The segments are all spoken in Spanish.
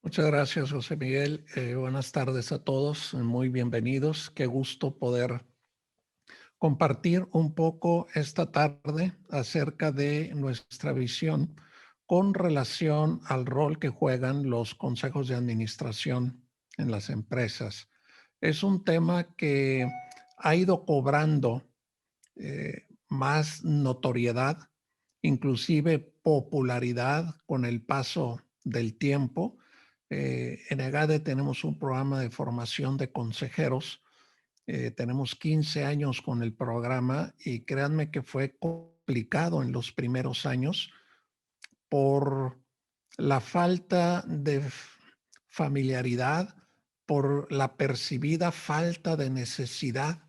Muchas gracias, José Miguel. Buenas tardes a todos. Muy bienvenidos. Qué gusto poder compartir un poco esta tarde acerca de nuestra visión con relación al rol que juegan los consejos de administración en las empresas. Es un tema que ha ido cobrando más notoriedad, inclusive popularidad con el paso del tiempo. En EGADE tenemos un programa de formación de consejeros. Tenemos 15 años con el programa y créanme que fue complicado en los primeros años por la falta de familiaridad, por la percibida falta de necesidad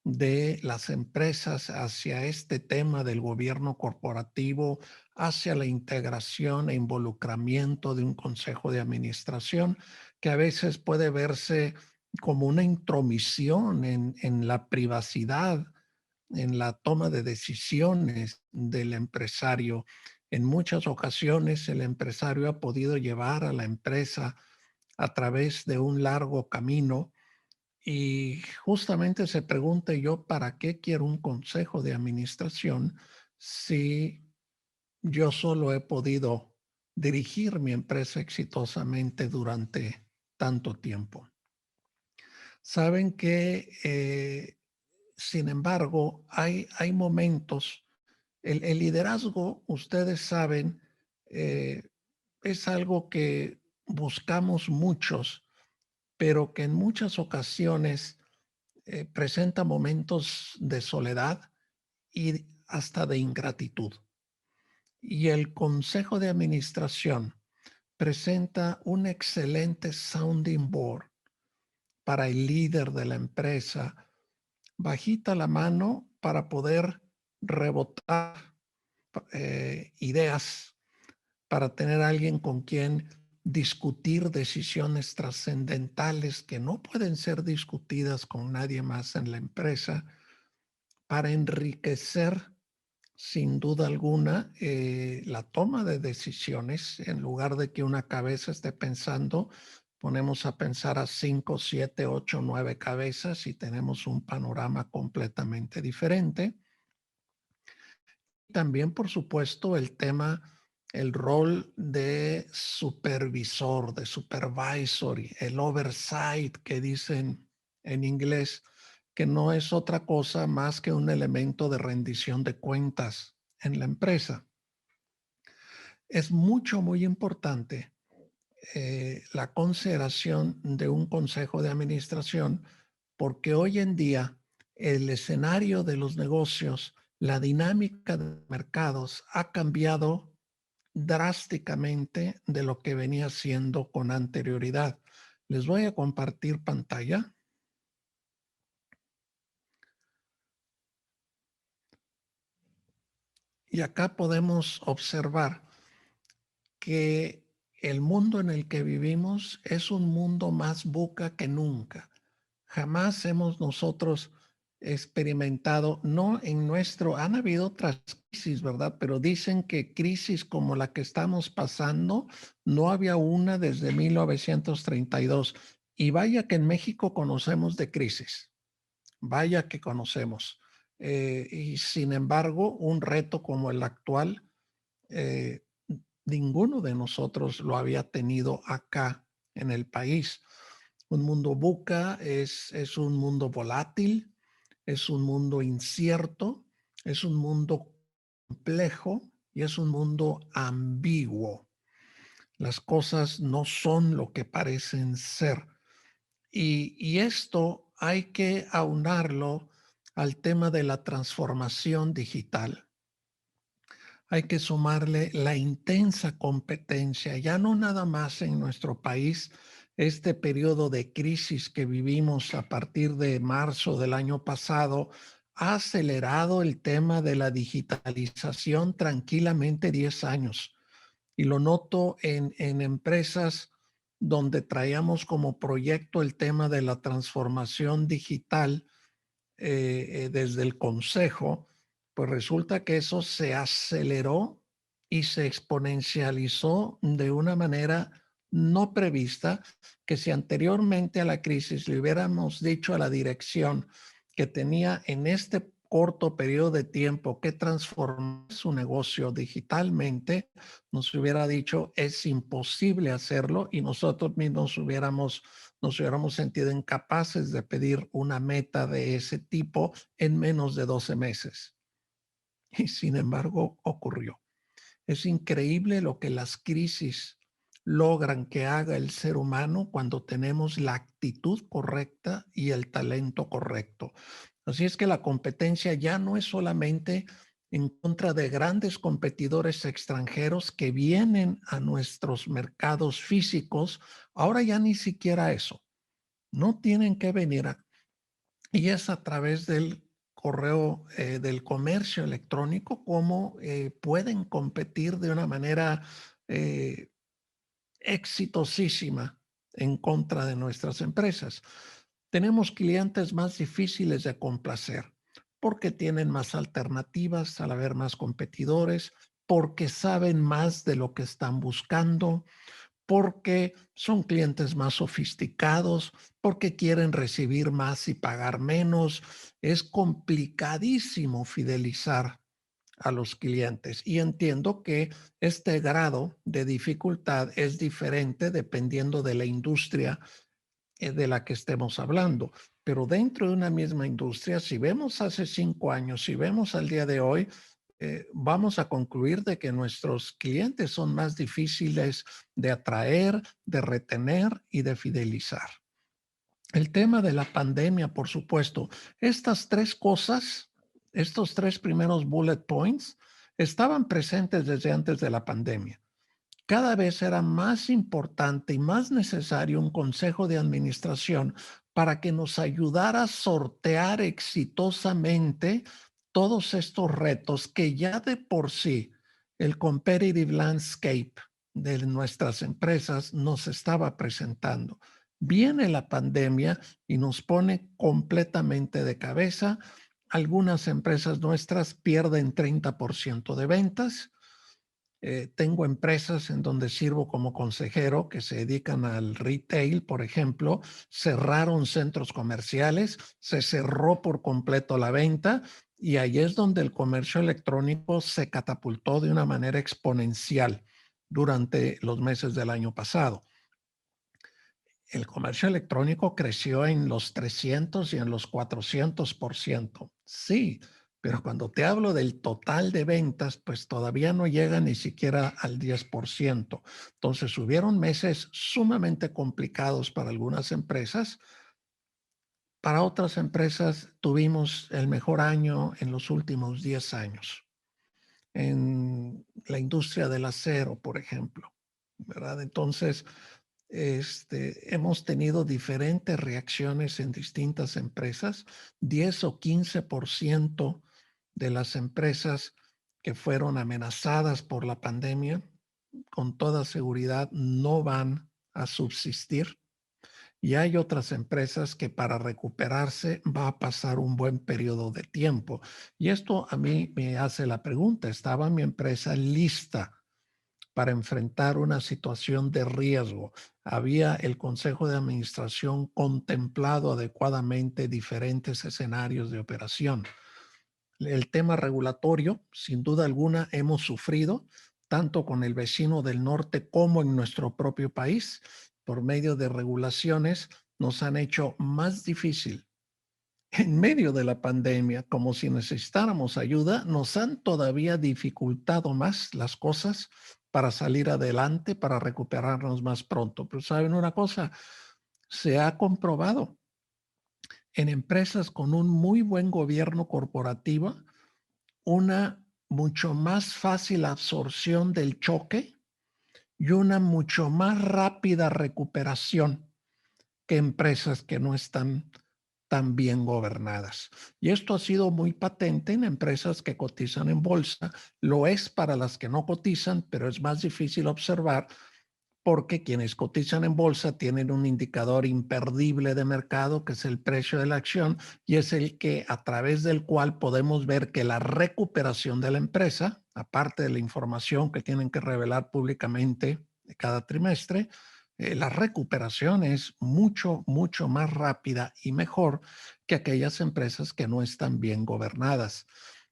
de las empresas hacia este tema del gobierno corporativo, hacia la integración e involucramiento de un consejo de administración, que a veces puede verse como una intromisión en la privacidad, en la toma de decisiones del empresario. En muchas ocasiones el empresario ha podido llevar a la empresa a través de un largo camino y justamente se pregunte yo, ¿para qué quiero un consejo de administración si yo solo he podido dirigir mi empresa exitosamente durante tanto tiempo? Saben que, sin embargo, hay momentos, el liderazgo, ustedes saben, eh, es algo que buscamos muchos, pero que en muchas ocasiones presenta momentos de soledad y hasta de ingratitud. Y el consejo de administración presenta un excelente sounding board para el líder de la empresa, bajita la mano para poder rebotar ideas, para tener alguien con quien discutir decisiones trascendentales que no pueden ser discutidas con nadie más en la empresa, para enriquecer sin duda alguna la toma de decisiones. En lugar de que una cabeza esté pensando, ponemos a pensar a 5, 7, 8, 9 cabezas y tenemos un panorama completamente diferente. También, por supuesto, el tema, el rol de supervisor, de supervisory, el oversight que dicen en inglés, que no es otra cosa más que un elemento de rendición de cuentas en la empresa. Es muy importante la consideración de un consejo de administración, porque hoy en día el escenario de los negocios, la dinámica de mercados ha cambiado drásticamente de lo que venía siendo con anterioridad. Les voy a compartir pantalla y acá podemos observar que el mundo en el que vivimos es un mundo más buca que nunca. Jamás hemos nosotros experimentado, no en nuestro, han habido otras crisis, ¿verdad? Pero dicen que crisis como la que estamos pasando, no había una desde 1932. Y vaya que en México conocemos de crisis, vaya que conocemos. Y sin embargo, un reto como el actual, eh, ninguno de nosotros lo había tenido acá en el país. Un mundo buca es un mundo volátil, es un mundo incierto, es un mundo complejo y es un mundo ambiguo. Las cosas no son lo que parecen ser. Y esto hay que aunarlo al tema de la transformación digital. Hay que sumarle la intensa competencia, ya no nada más en nuestro país, este periodo de crisis que vivimos a partir de marzo del año pasado ha acelerado el tema de la digitalización tranquilamente 10 años. Y lo noto en empresas donde traíamos como proyecto el tema de la transformación digital desde el consejo, pues resulta que eso se aceleró y se exponencializó de una manera no prevista, que si anteriormente a la crisis le hubiéramos dicho a la dirección que tenía en este corto periodo de tiempo que transformar su negocio digitalmente, nos hubiera dicho es imposible hacerlo y nosotros mismos nos hubiéramos sentido incapaces de pedir una meta de ese tipo en menos de 12 meses. Y sin embargo, ocurrió. Es increíble lo que las crisis logran que haga el ser humano cuando tenemos la actitud correcta y el talento correcto. Así es que la competencia ya no es solamente en contra de grandes competidores extranjeros que vienen a nuestros mercados físicos, ahora ya ni siquiera eso. No tienen que venir y es a través del correo, del comercio electrónico, cómo pueden competir de una manera eh, exitosísima en contra de nuestras empresas. Tenemos clientes más difíciles de complacer porque tienen más alternativas al haber más competidores, porque saben más de lo que están buscando, porque son clientes más sofisticados, porque quieren recibir más y pagar menos. Es complicadísimo fidelizar a los clientes y entiendo que este grado de dificultad es diferente dependiendo de la industria de la que estemos hablando. Pero dentro de una misma industria, si vemos hace 5 años, si vemos al día de hoy, vamos a concluir de que nuestros clientes son más difíciles de atraer, de retener y de fidelizar. El tema de la pandemia, por supuesto, estas tres cosas, estos tres primeros bullet points, estaban presentes desde antes de la pandemia. Cada vez era más importante y más necesario un consejo de administración para que nos ayudara a sortear exitosamente todos estos retos que ya de por sí el competitive landscape de nuestras empresas nos estaba presentando. Viene la pandemia y nos pone completamente de cabeza. Algunas empresas nuestras pierden 30% de ventas. Tengo empresas en donde sirvo como consejero que se dedican al retail, por ejemplo, cerraron centros comerciales, se cerró por completo la venta y ahí es donde el comercio electrónico se catapultó de una manera exponencial durante los meses del año pasado. El comercio electrónico creció en los 300 y en los 400%. Sí, pero cuando te hablo del total de ventas, pues todavía no llega ni siquiera al 10%. Entonces, hubieron meses sumamente complicados para algunas empresas. Para otras empresas tuvimos el mejor año en los últimos 10 años. En la industria del acero, por ejemplo, ¿verdad? Entonces, hemos tenido diferentes reacciones en distintas empresas. 10 o 15% de las empresas que fueron amenazadas por la pandemia, con toda seguridad no van a subsistir. Y hay otras empresas que para recuperarse va a pasar un buen periodo de tiempo. Y esto a mí me hace la pregunta, ¿estaba mi empresa lista para enfrentar una situación de riesgo? ¿Había el Consejo de Administración contemplado adecuadamente diferentes escenarios de operación? El tema regulatorio, sin duda alguna, hemos sufrido tanto con el vecino del norte como en nuestro propio país. Por medio de regulaciones nos han hecho más difícil en medio de la pandemia, como si necesitáramos ayuda, nos han todavía dificultado más las cosas para salir adelante, para recuperarnos más pronto. Pero saben una cosa, se ha comprobado en empresas con un muy buen gobierno corporativo, una mucho más fácil absorción del choque y una mucho más rápida recuperación que empresas que no están tan bien gobernadas. Y esto ha sido muy patente en empresas que cotizan en bolsa. Lo es para las que no cotizan, pero es más difícil observar porque quienes cotizan en bolsa tienen un indicador imperdible de mercado, que es el precio de la acción, y es el que a través del cual podemos ver que la recuperación de la empresa, aparte de la información que tienen que revelar públicamente de cada trimestre, la recuperación es mucho, mucho más rápida y mejor que aquellas empresas que no están bien gobernadas.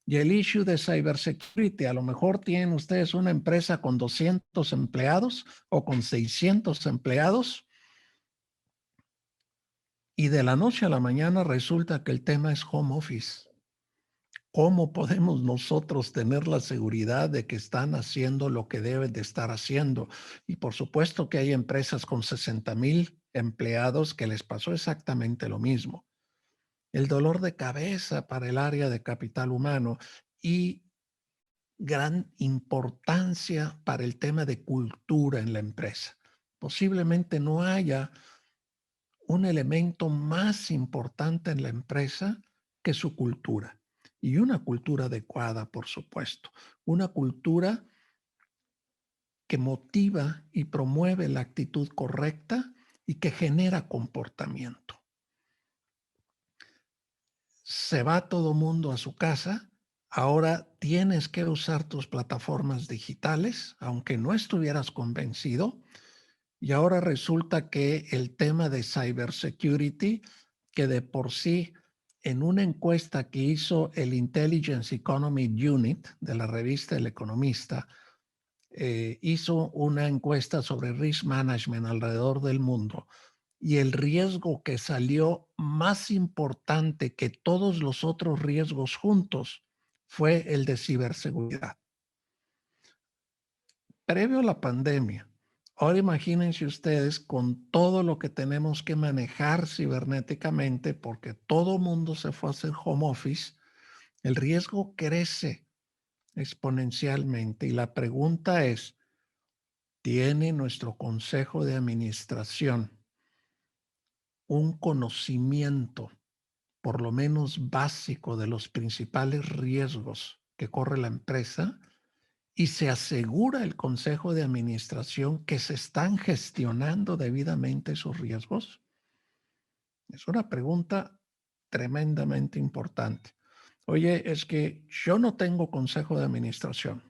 Y el issue de cybersecurity, a lo mejor tienen ustedes una empresa con 200 empleados o con 600 empleados y de la noche a la mañana resulta que el tema es home office. ¿Cómo podemos nosotros tener la seguridad de que están haciendo lo que deben de estar haciendo? Y por supuesto que hay empresas con 60,000 empleados que les pasó exactamente lo mismo. El dolor de cabeza para el área de capital humano y gran importancia para el tema de cultura en la empresa. Posiblemente no haya un elemento más importante en la empresa que su cultura. Y una cultura adecuada, por supuesto. Una cultura que motiva y promueve la actitud correcta y que genera comportamiento. Se va todo mundo a su casa, ahora tienes que usar tus plataformas digitales, aunque no estuvieras convencido, y ahora resulta que el tema de cybersecurity, que de por sí en una encuesta que hizo el Intelligence Economy Unit de la revista El Economista, hizo una encuesta sobre risk management alrededor del mundo y el riesgo que salió más importante que todos los otros riesgos juntos fue el de ciberseguridad. Previo a la pandemia, ahora imagínense ustedes con todo lo que tenemos que manejar cibernéticamente porque todo mundo se fue a hacer home office, el riesgo crece exponencialmente y la pregunta es, ¿tiene nuestro consejo de administración un conocimiento por lo menos básico de los principales riesgos que corre la empresa y se asegura el consejo de administración que se están gestionando debidamente esos riesgos? Es una pregunta tremendamente importante. Oye, es que yo no tengo consejo de administración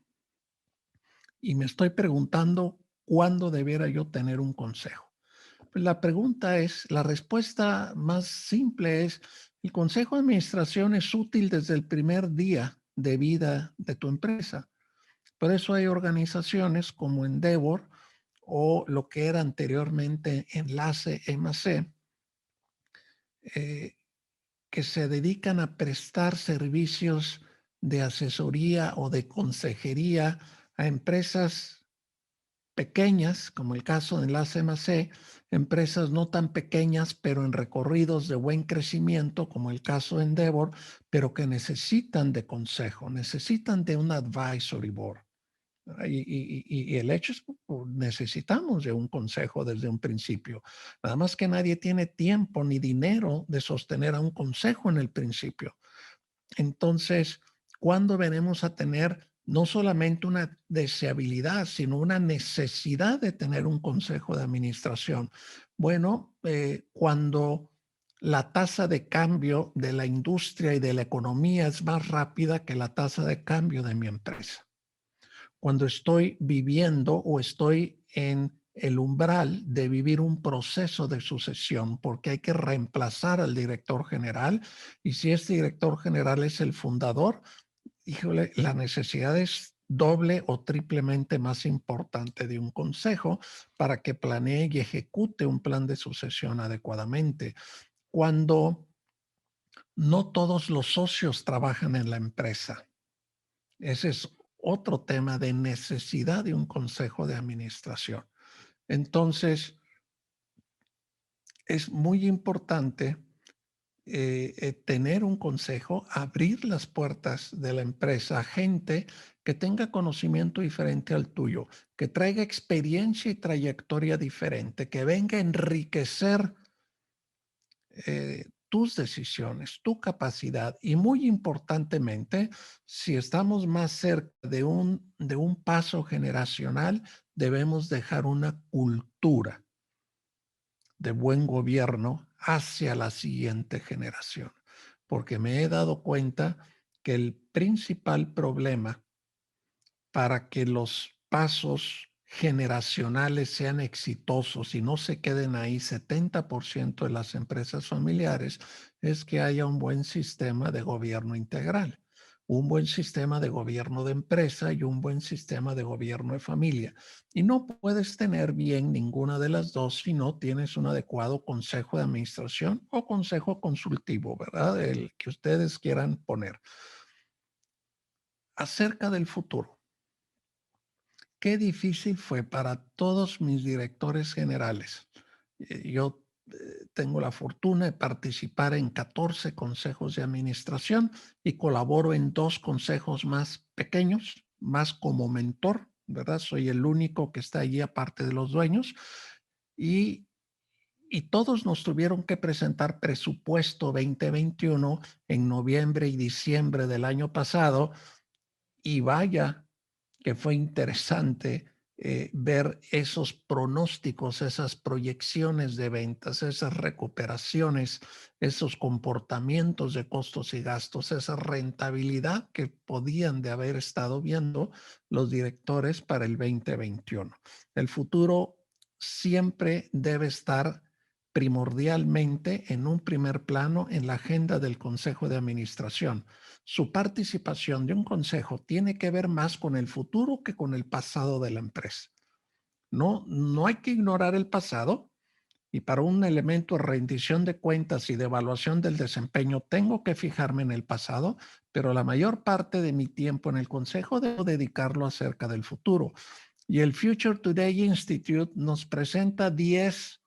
y me estoy preguntando cuándo debiera yo tener un consejo. Pues la pregunta es, la respuesta más simple es, el consejo de administración es útil desde el primer día de vida de tu empresa. Por eso hay organizaciones como Endeavor o lo que era anteriormente Enlace MC, eh, que se dedican a prestar servicios de asesoría o de consejería a empresas pequeñas, como el caso de Enlace MC, empresas no tan pequeñas, pero en recorridos de buen crecimiento, como el caso de Endeavor, pero que necesitan de consejo, necesitan de un advisory board. Y el hecho es que necesitamos de un consejo desde un principio. Nada más que nadie tiene tiempo ni dinero de sostener a un consejo en el principio. Entonces, ¿cuándo venimos a tener no solamente una deseabilidad, sino una necesidad de tener un consejo de administración? Bueno, cuando la tasa de cambio de la industria y de la economía es más rápida que la tasa de cambio de mi empresa. Cuando estoy viviendo o estoy en el umbral de vivir un proceso de sucesión, porque hay que reemplazar al director general, y si este director general es el fundador, híjole, la necesidad es doble o triplemente más importante de un consejo para que planee y ejecute un plan de sucesión adecuadamente. Cuando no todos los socios trabajan en la empresa, ese es otro tema de necesidad de un consejo de administración. Entonces, es muy importante tener un consejo, abrir las puertas de la empresa a gente que tenga conocimiento diferente al tuyo, que traiga experiencia y trayectoria diferente, que venga a enriquecer tus decisiones, tu capacidad y muy importantemente, si estamos más cerca de un paso generacional, debemos dejar una cultura de buen gobierno hacia la siguiente generación, porque me he dado cuenta que el principal problema para que los pasos generacionales sean exitosos y no se queden ahí 70% de las empresas familiares, es que haya un buen sistema de gobierno integral, un buen sistema de gobierno de empresa y un buen sistema de gobierno de familia. Y no puedes tener bien ninguna de las dos si no tienes un adecuado consejo de administración o consejo consultivo, ¿verdad? El que ustedes quieran poner. Acerca del futuro. Qué difícil fue para todos mis directores generales. Yo tengo la fortuna de participar en 14 consejos de administración y colaboro en 2 consejos más pequeños, más como mentor, ¿verdad? Soy el único que está allí aparte de los dueños y, y todos nos tuvieron que presentar presupuesto 2021 en noviembre y diciembre del año pasado y vaya que fue interesante ver esos pronósticos, esas proyecciones de ventas, esas recuperaciones, esos comportamientos de costos y gastos, esa rentabilidad que podían de haber estado viendo los directores para el 2021. El futuro siempre debe estar primordialmente en un primer plano en la agenda del Consejo de Administración. Su participación de un consejo tiene que ver más con el futuro que con el pasado de la empresa. No hay que ignorar el pasado y para un elemento de rendición de cuentas y de evaluación del desempeño tengo que fijarme en el pasado, pero la mayor parte de mi tiempo en el consejo debo dedicarlo acerca del futuro. Y el Future Today Institute nos presenta 10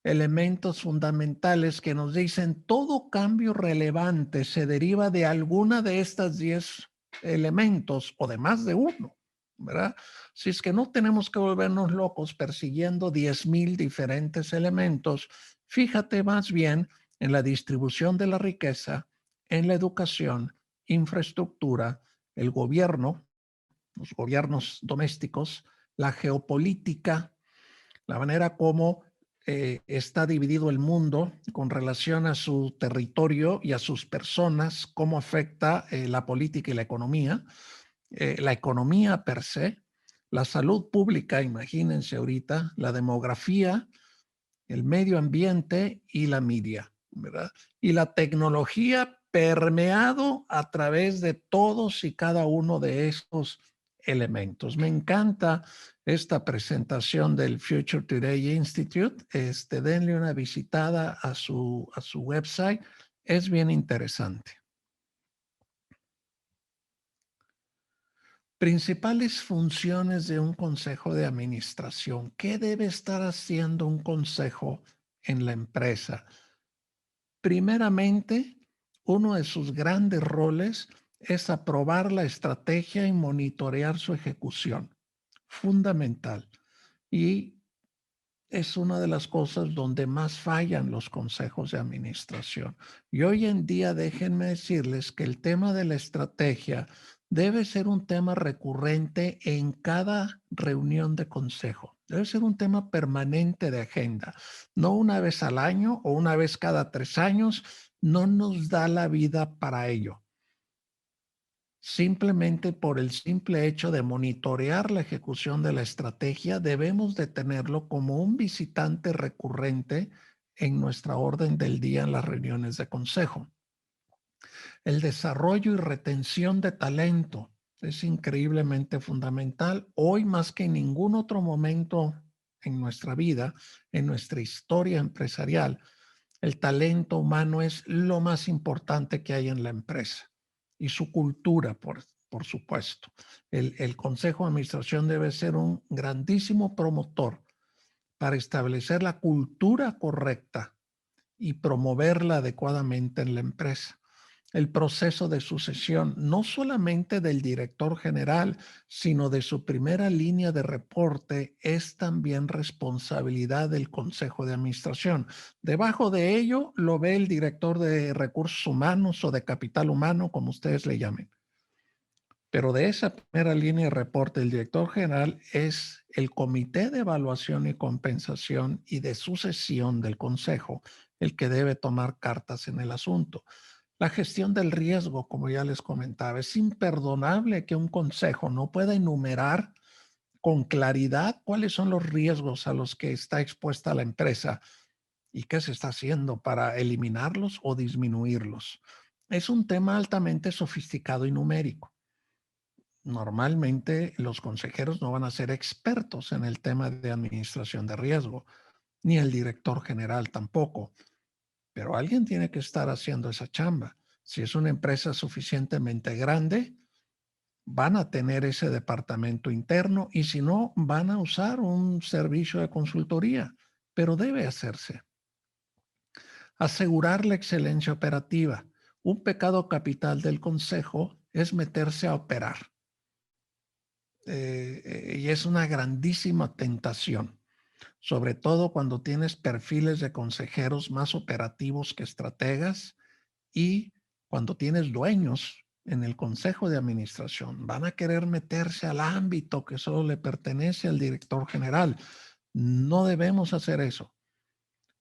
elementos fundamentales que nos dicen todo cambio relevante se deriva de alguna de estas 10 elementos o de más de uno, ¿verdad? Si es que no tenemos que volvernos locos persiguiendo 10,000 diferentes elementos, fíjate más bien en la distribución de la riqueza, en la educación, infraestructura, el gobierno, los gobiernos domésticos, la geopolítica, la manera como está dividido el mundo con relación a su territorio y a sus personas, cómo afecta la política y la economía per se, la salud pública, imagínense ahorita, la demografía, el medio ambiente y la media, ¿verdad? Y la tecnología permeado a través de todos y cada uno de estos elementos. Me encanta esta presentación del Future Today Institute. Denle una visitada a su website. Es bien interesante. Principales funciones de un consejo de administración. ¿Qué debe estar haciendo un consejo en la empresa? Primeramente, uno de sus grandes roles es aprobar la estrategia y monitorear su ejecución. Fundamental. Y es una de las cosas donde más fallan los consejos de administración. Y hoy en día, déjenme decirles que el tema de la estrategia debe ser un tema recurrente en cada reunión de consejo. Debe ser un tema permanente de agenda, no una vez al año o una vez cada 3 años. No nos da la vida para ello. Simplemente por el simple hecho de monitorear la ejecución de la estrategia, debemos de tenerlo como un visitante recurrente en nuestra orden del día en las reuniones de consejo. El desarrollo y retención de talento es increíblemente fundamental. Hoy más que en ningún otro momento en nuestra vida, en nuestra historia empresarial, el talento humano es lo más importante que hay en la empresa y su cultura, por supuesto. El Consejo de Administración debe ser un grandísimo promotor para establecer la cultura correcta y promoverla adecuadamente en la empresa. El proceso de sucesión, no solamente del director general, sino de su primera línea de reporte, es también responsabilidad del Consejo de Administración. Debajo de ello lo ve el director de recursos humanos o de capital humano, como ustedes le llamen. Pero de esa primera línea de reporte, el director general es el comité de evaluación y compensación y de sucesión del consejo el que debe tomar cartas en el asunto. La gestión del riesgo, como ya les comentaba, es imperdonable que un consejo no pueda enumerar con claridad cuáles son los riesgos a los que está expuesta la empresa y qué se está haciendo para eliminarlos o disminuirlos. Es un tema altamente sofisticado y numérico. Normalmente los consejeros no van a ser expertos en el tema de administración de riesgo, ni el director general tampoco, pero alguien tiene que estar haciendo esa chamba. Si es una empresa suficientemente grande, van a tener ese departamento interno y si no, van a usar un servicio de consultoría, pero debe hacerse. Asegurar la excelencia operativa. Un pecado capital del consejo es meterse a operar. Y es una grandísima tentación, sobre todo cuando tienes perfiles de consejeros más operativos que estrategas y cuando tienes dueños en el consejo de administración. Van a querer meterse al ámbito que solo le pertenece al director general. No debemos hacer eso,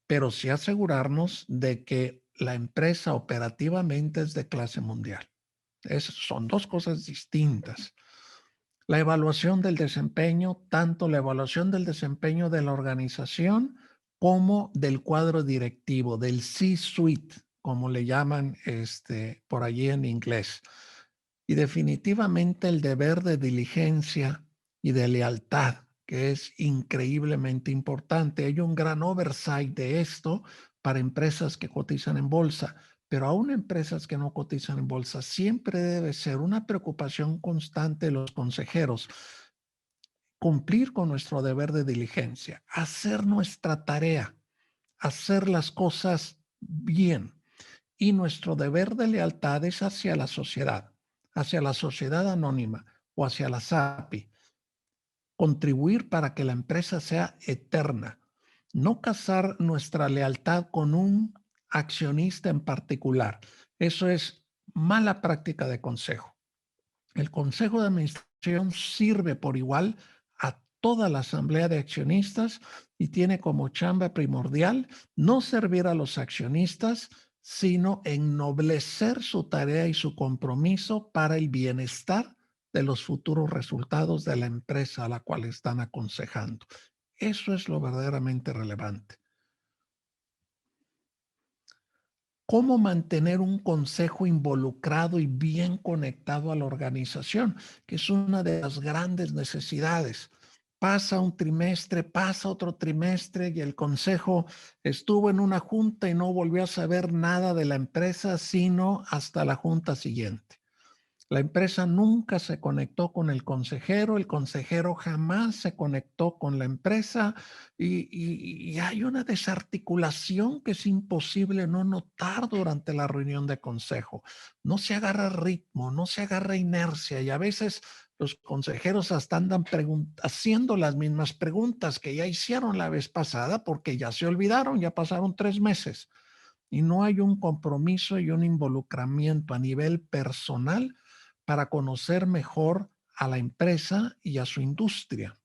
pero sí asegurarnos de que la empresa operativamente es de clase mundial. Son dos cosas distintas. La evaluación del desempeño, tanto la evaluación del desempeño de la organización como del cuadro directivo, del C-suite, como le llaman por allí en inglés. Y definitivamente el deber de diligencia y de lealtad, que es increíblemente importante. Hay un gran oversight de esto para empresas que cotizan en bolsa, pero aún empresas que no cotizan en bolsa, siempre debe ser una preocupación constante de los consejeros cumplir con nuestro deber de diligencia, hacer nuestra tarea, hacer las cosas bien. Y nuestro deber de lealtad es hacia la sociedad anónima o hacia la SAPI, contribuir para que la empresa sea eterna, no casar nuestra lealtad con un accionista en particular. Eso es mala práctica de consejo. El consejo de administración sirve por igual a toda la asamblea de accionistas y tiene como chamba primordial no servir a los accionistas, sino ennoblecer su tarea y su compromiso para el bienestar de los futuros resultados de la empresa a la cual están aconsejando. Eso es lo verdaderamente relevante. ¿Cómo mantener un consejo involucrado y bien conectado a la organización? Que es una de las grandes necesidades. Pasa un trimestre, pasa otro trimestre y el consejo estuvo en una junta y no volvió a saber nada de la empresa, sino hasta la junta siguiente. La empresa nunca se conectó con el consejero jamás se conectó con la empresa y hay una desarticulación que es imposible no notar durante la reunión de consejo. No se agarra ritmo, no se agarra inercia y a veces los consejeros hasta andan haciendo las mismas preguntas que ya hicieron la vez pasada porque ya se olvidaron, ya pasaron 3 meses y no hay un compromiso y un involucramiento a nivel personal para conocer mejor a la empresa y a su industria.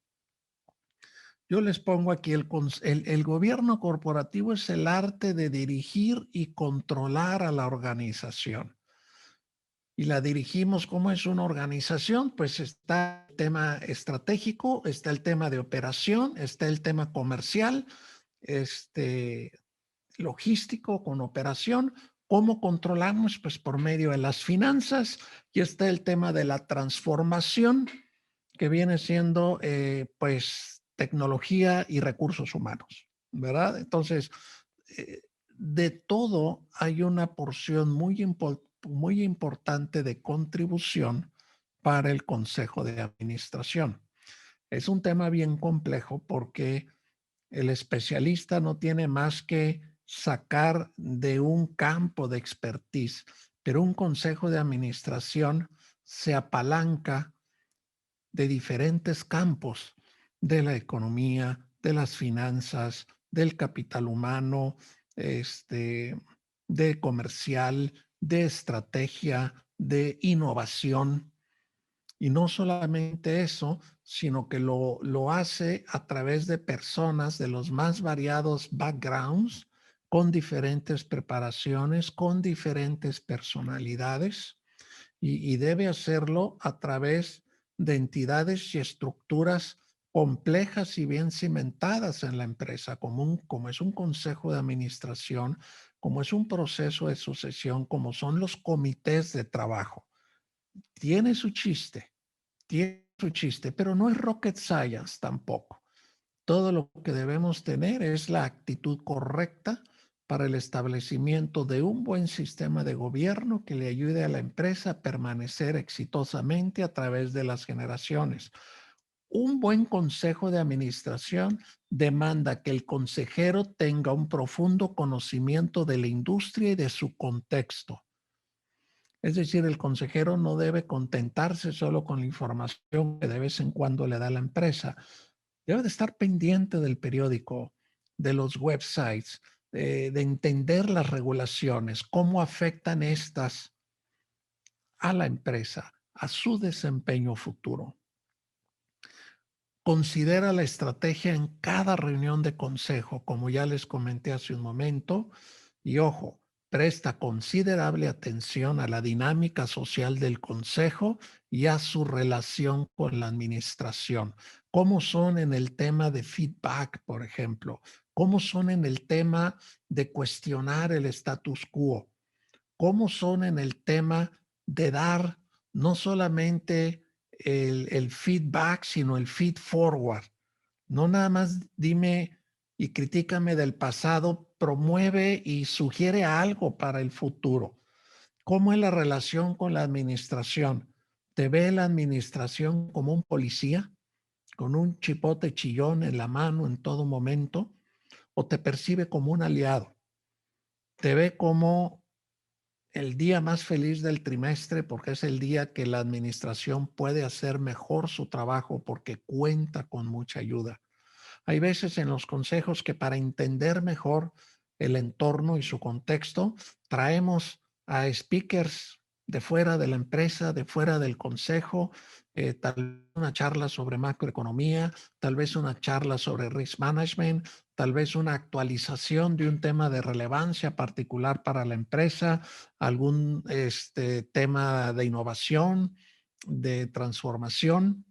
Yo les pongo aquí el gobierno corporativo es el arte de dirigir y controlar a la organización. Y la dirigimos como es una organización, pues está el tema estratégico, está el tema de operación, está el tema comercial, logístico con operación. ¿Cómo controlamos? Pues por medio de las finanzas y está el tema de la transformación que viene siendo pues tecnología y recursos humanos, ¿verdad? Entonces, eh, de todo hay una porción muy importante de contribución para el Consejo de Administración. Es un tema bien complejo porque el especialista no tiene más que sacar de un campo de expertise, pero un consejo de administración se apalanca de diferentes campos, de la economía, de las finanzas, del capital humano, de comercial, de estrategia, de innovación. Y no solamente eso, sino que lo hace a través de personas de los más variados backgrounds, con diferentes preparaciones, con diferentes personalidades, y debe hacerlo a través de entidades y estructuras complejas y bien cimentadas en la empresa, como es un consejo de administración, como es un proceso de sucesión, como son los comités de trabajo. Tiene su chiste, pero no es rocket science tampoco. Todo lo que debemos tener es la actitud correcta para el establecimiento de un buen sistema de gobierno que le ayude a la empresa a permanecer exitosamente a través de las generaciones. Un buen consejo de administración demanda que el consejero tenga un profundo conocimiento de la industria y de su contexto. Es decir, el consejero no debe contentarse solo con la información que de vez en cuando le da la empresa. Debe de estar pendiente del periódico, de los websites, de entender las regulaciones, cómo afectan estas a la empresa, a su desempeño futuro. Considera la estrategia en cada reunión de consejo, como ya les comenté hace un momento, y ojo, presta considerable atención a la dinámica social del consejo y a su relación con la administración. ¿Cómo son en el tema de feedback, por ejemplo? ¿Cómo son en el tema de cuestionar el status quo? ¿Cómo son en el tema de dar no solamente el feedback, sino el feed forward? No nada más dime y critícame del pasado, promueve y sugiere algo para el futuro. ¿Cómo es la relación con la administración? ¿Te ve la administración como un policía, con un chipote chillón en la mano en todo momento? ¿O te percibe como un aliado? ¿Te ve como el día más feliz del trimestre porque es el día que la administración puede hacer mejor su trabajo porque cuenta con mucha ayuda? Hay veces en los consejos que para entender mejor el entorno y su contexto, traemos a speakers de fuera de la empresa, de fuera del consejo, tal vez una charla sobre macroeconomía, tal vez una charla sobre risk management, tal vez una actualización de un tema de relevancia particular para la empresa, algún tema de innovación, de transformación.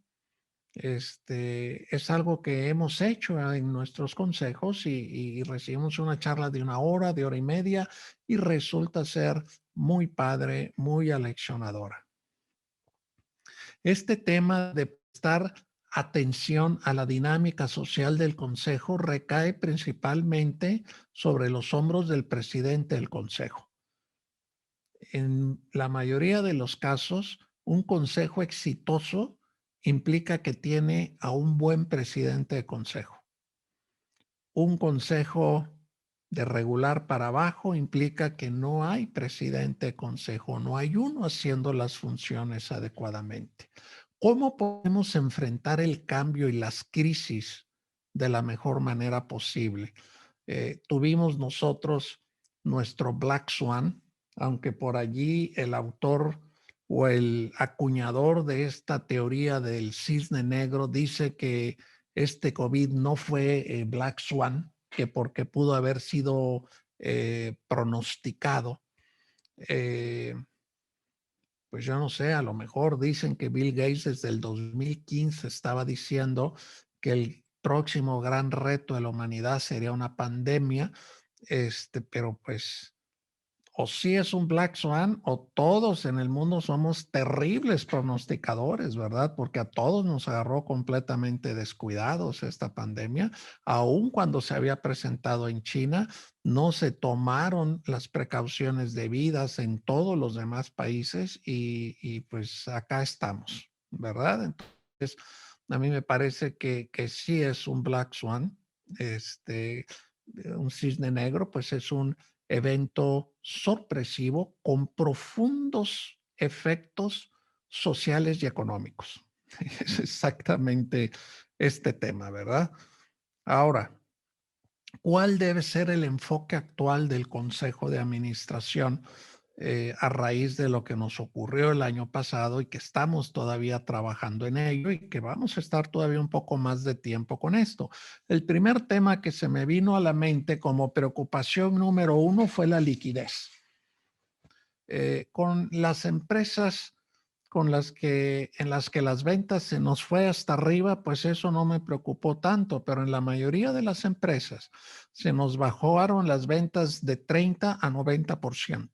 Es algo que hemos hecho en nuestros consejos y recibimos una charla de de hora y media, y resulta ser muy padre, muy aleccionadora. Este tema de prestar atención a la dinámica social del consejo recae principalmente sobre los hombros del presidente del consejo. En la mayoría de los casos, un consejo exitoso implica que tiene a un buen presidente de consejo. Un consejo de regular para abajo implica que no hay presidente de consejo, no hay uno haciendo las funciones adecuadamente. ¿Cómo podemos enfrentar el cambio y las crisis de la mejor manera posible? Tuvimos nosotros nuestro Black Swan, aunque por allí el autor o el acuñador de esta teoría del cisne negro dice que este COVID no fue Black Swan, que porque pudo haber sido pronosticado. Pues yo no sé, a lo mejor dicen que Bill Gates desde el 2015 estaba diciendo que el próximo gran reto de la humanidad sería una pandemia, pero pues o sí es un Black Swan o todos en el mundo somos terribles pronosticadores, ¿verdad? Porque a todos nos agarró completamente descuidados esta pandemia. Aun cuando se había presentado en China, no se tomaron las precauciones debidas en todos los demás países y pues acá estamos, ¿verdad? Entonces, a mí me parece que sí es un Black Swan, un cisne negro, pues es un evento sorpresivo con profundos efectos sociales y económicos. Es exactamente este tema, ¿verdad? Ahora, ¿cuál debe ser el enfoque actual del Consejo de Administración a raíz de lo que nos ocurrió el año pasado y que estamos todavía trabajando en ello y que vamos a estar todavía un poco más de tiempo con esto? El primer tema que se me vino a la mente como preocupación número uno fue la liquidez. Con las empresas en las que las ventas se nos fue hasta arriba, pues eso no me preocupó tanto, pero en la mayoría de las empresas se nos bajaron las ventas de 30 a 90%.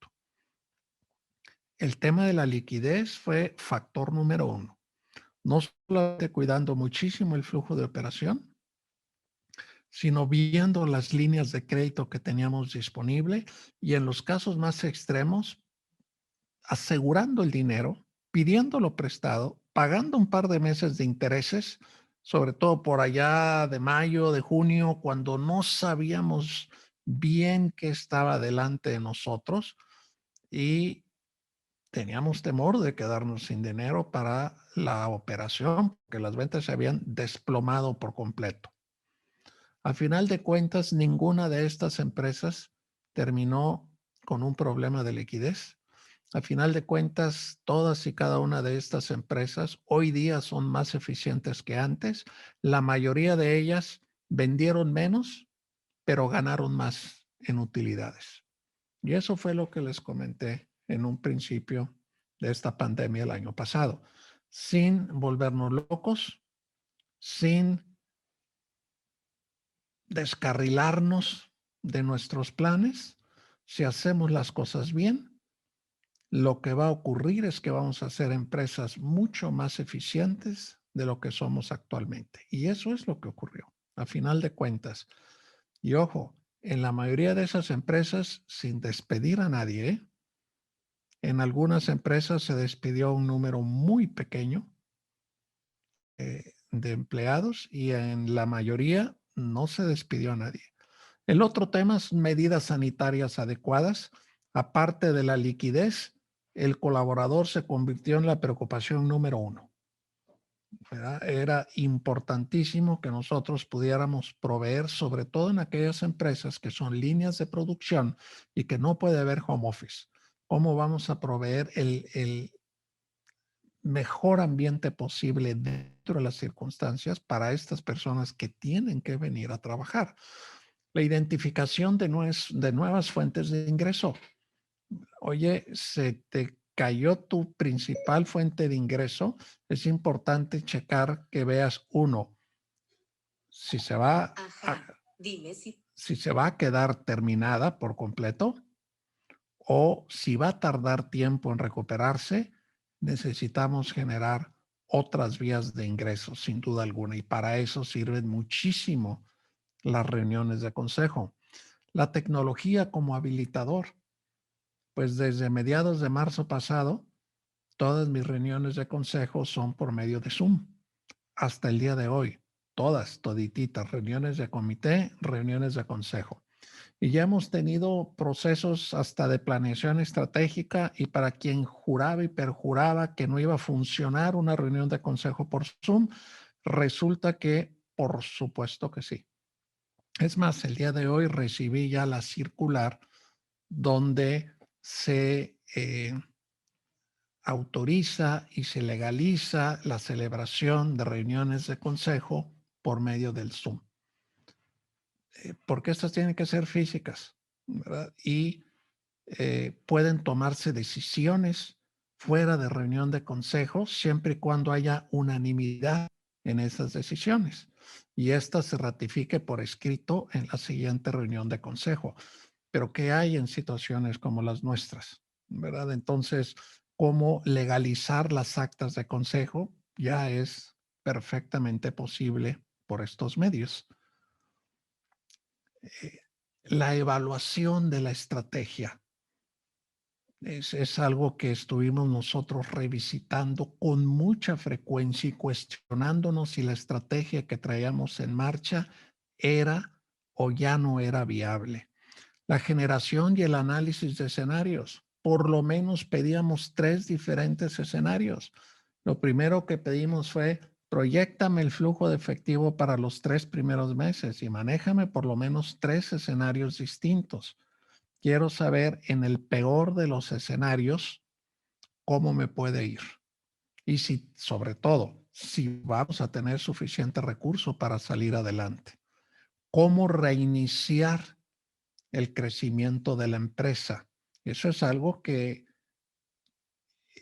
El tema de la liquidez fue factor número uno. No solamente cuidando muchísimo el flujo de operación, sino viendo las líneas de crédito que teníamos disponible y en los casos más extremos, asegurando el dinero, pidiéndolo prestado, pagando un par de meses de intereses, sobre todo por allá de mayo, de junio, cuando no sabíamos bien qué estaba delante de nosotros y teníamos temor de quedarnos sin dinero para la operación, porque las ventas se habían desplomado por completo. A final de cuentas, ninguna de estas empresas terminó con un problema de liquidez. A final de cuentas, todas y cada una de estas empresas hoy día son más eficientes que antes. La mayoría de ellas vendieron menos, pero ganaron más en utilidades. Y eso fue lo que les comenté en un principio de esta pandemia el año pasado. Sin volvernos locos, sin descarrilarnos de nuestros planes, si hacemos las cosas bien, lo que va a ocurrir es que vamos a ser empresas mucho más eficientes de lo que somos actualmente. Y eso es lo que ocurrió, a final de cuentas. Y ojo, en la mayoría de esas empresas, sin despedir a nadie, en algunas empresas se despidió un número muy pequeño de empleados y en la mayoría no se despidió a nadie. El otro tema es medidas sanitarias adecuadas. Aparte de la liquidez, el colaborador se convirtió en la preocupación número uno, ¿verdad? Era importantísimo que nosotros pudiéramos proveer, sobre todo en aquellas empresas que son líneas de producción y que no puede haber home office. ¿Cómo vamos a proveer el mejor ambiente posible dentro de las circunstancias para estas personas que tienen que venir a trabajar? La identificación de nuevas fuentes de ingreso. Oye, se te cayó tu principal fuente de ingreso. Es importante checar que veas uno, si se va si se va a quedar terminada por completo o si va a tardar tiempo en recuperarse, necesitamos generar otras vías de ingresos, sin duda alguna. Y para eso sirven muchísimo las reuniones de consejo. La tecnología como habilitador. Pues desde mediados de marzo pasado, todas mis reuniones de consejo son por medio de Zoom. Hasta el día de hoy, todas, todititas, reuniones de comité, reuniones de consejo. Y ya hemos tenido procesos hasta de planeación estratégica y para quien juraba y perjuraba que no iba a funcionar una reunión de consejo por Zoom, resulta que por supuesto que sí. Es más, el día de hoy recibí ya la circular donde se autoriza y se legaliza la celebración de reuniones de consejo por medio del Zoom. Porque estas tienen que ser físicas, ¿verdad? Y pueden tomarse decisiones fuera de reunión de consejo siempre y cuando haya unanimidad en esas decisiones y esta se ratifique por escrito en la siguiente reunión de consejo. Pero ¿qué hay en situaciones como las nuestras? ¿Verdad? Entonces, ¿cómo legalizar las actas de consejo? Ya es perfectamente posible por estos medios. La evaluación de la estrategia es algo que estuvimos nosotros revisitando con mucha frecuencia y cuestionándonos si la estrategia que traíamos en marcha era o ya no era viable. La generación y el análisis de escenarios. Por lo menos pedíamos 3 diferentes escenarios. Lo primero que pedimos fue, proyéctame el flujo de efectivo para los 3 primeros meses y manéjame por lo menos 3 escenarios distintos. Quiero saber en el peor de los escenarios cómo me puede ir. Y si, sobre todo, si vamos a tener suficiente recurso para salir adelante. Cómo reiniciar el crecimiento de la empresa. Eso es algo que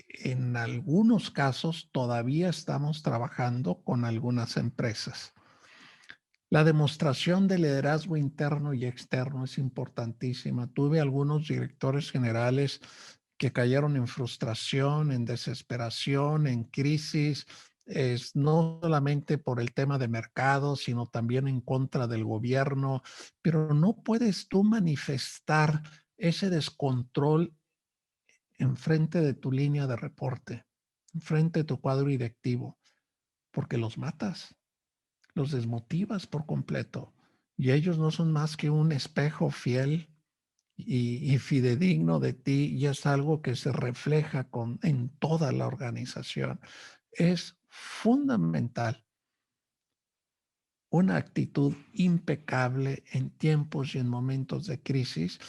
En algunos casos todavía estamos trabajando con algunas empresas. La demostración de liderazgo interno y externo es importantísima. Tuve algunos directores generales que cayeron en frustración, en desesperación, en crisis, no solamente por el tema de mercado, sino también en contra del gobierno, pero no puedes tú manifestar ese descontrol enfrente de tu línea de reporte, enfrente de tu cuadro directivo, porque los matas, los desmotivas por completo. Y ellos no son más que un espejo fiel y fidedigno de ti, y es algo que se refleja en toda la organización. Es fundamental una actitud impecable en tiempos y en momentos de crisis,